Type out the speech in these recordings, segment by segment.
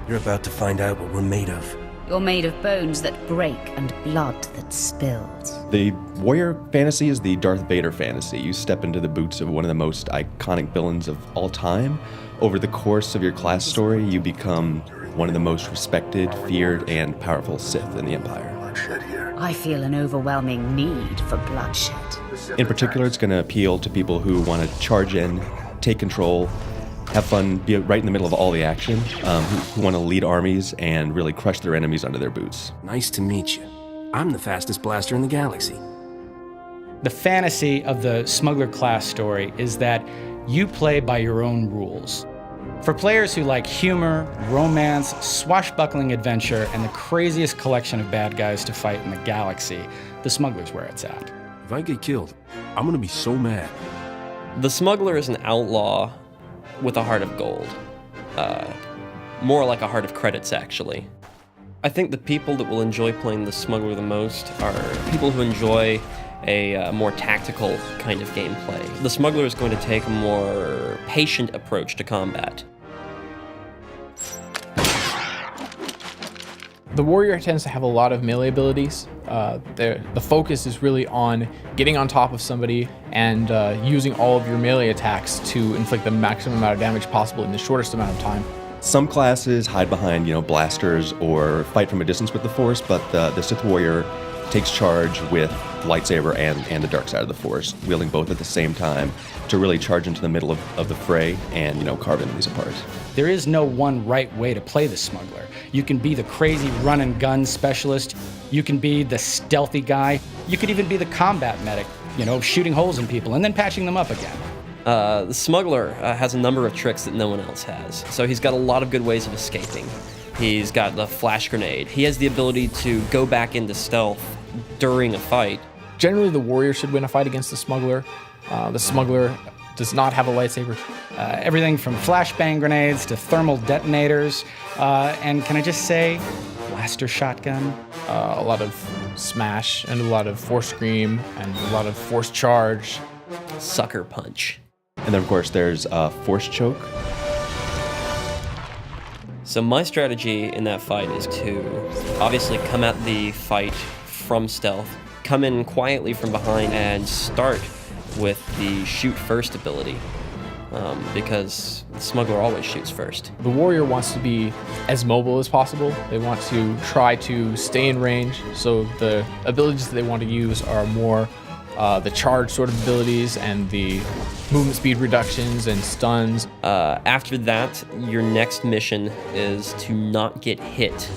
You're about to find out what we're made of. You're made of bones that break and blood that spills. The warrior fantasy is the Darth Vader fantasy. You step into the boots of one of the most iconic villains of all time. Over the course of your class story, you become one of the most respected, feared, and powerful Sith in the Empire. I feel an overwhelming need for bloodshed. In particular, it's going to appeal to people who want to charge in, take control, have fun, be right in the middle of all the action, who want to lead armies and really crush their enemies under their boots. Nice to meet you. I'm the fastest blaster in the galaxy. The fantasy of the Smuggler class story is that you play by your own rules. For players who like humor, romance, swashbuckling adventure, and the craziest collection of bad guys to fight in the galaxy, the Smuggler's where it's at. If I get killed, I'm gonna be so mad. The Smuggler is an outlaw with a heart of gold. More like a heart of credits, actually. I think the people that will enjoy playing the Smuggler the most are people who enjoy a more tactical kind of gameplay. The Smuggler is going to take a more patient approach to combat. The warrior tends to have a lot of melee abilities. The focus is really on getting on top of somebody and using all of your melee attacks to inflict the maximum amount of damage possible in the shortest amount of time. Some classes hide behind, blasters or fight from a distance with the Force, but the Sith Warrior takes charge with lightsaber and the dark side of the Force, wielding both at the same time to really charge into the middle of the fray and, carve enemies apart. There is no one right way to play the Smuggler. You can be the crazy run and gun specialist. You can be the stealthy guy. You could even be the combat medic, shooting holes in people and then patching them up again. The Smuggler has a number of tricks that no one else has. So he's got a lot of good ways of escaping. He's got the flash grenade. He has the ability to go back into stealth during a fight. Generally, the warrior should win a fight against the Smuggler. The Smuggler does not have a lightsaber. Everything from flashbang grenades to thermal detonators. And can I just say, blaster shotgun? A lot of smash and a lot of force scream and a lot of force charge. Sucker punch. And then, of course, there's force choke. So my strategy in that fight is to obviously come at the fight from stealth, come in quietly from behind, and start with the shoot first ability, because the Smuggler always shoots first. The warrior wants to be as mobile as possible. They want to try to stay in range, so the abilities that they want to use are more the charge sort of abilities and the movement speed reductions and stuns. After that, your next mission is to not get hit.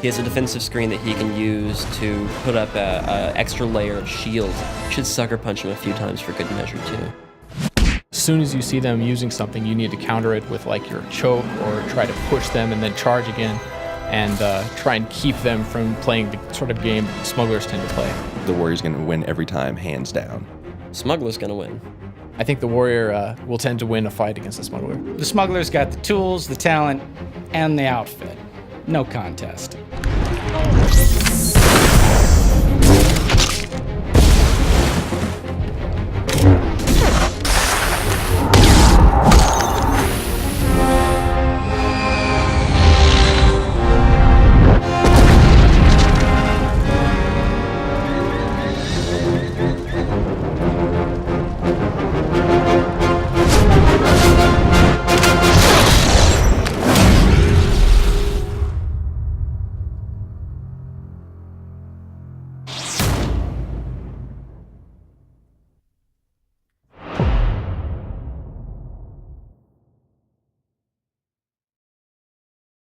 He has a defensive screen that he can use to put up an extra layer of shield. Should sucker punch him a few times for good measure, too. As soon as you see them using something, you need to counter it with your choke or try to push them and then charge again and try and keep them from playing the sort of game smugglers tend to play. The warrior's going to win every time, hands down. Smuggler's going to win. I think the warrior will tend to win a fight against the smuggler. The Smuggler's got the tools, the talent, and the outfit. No contest.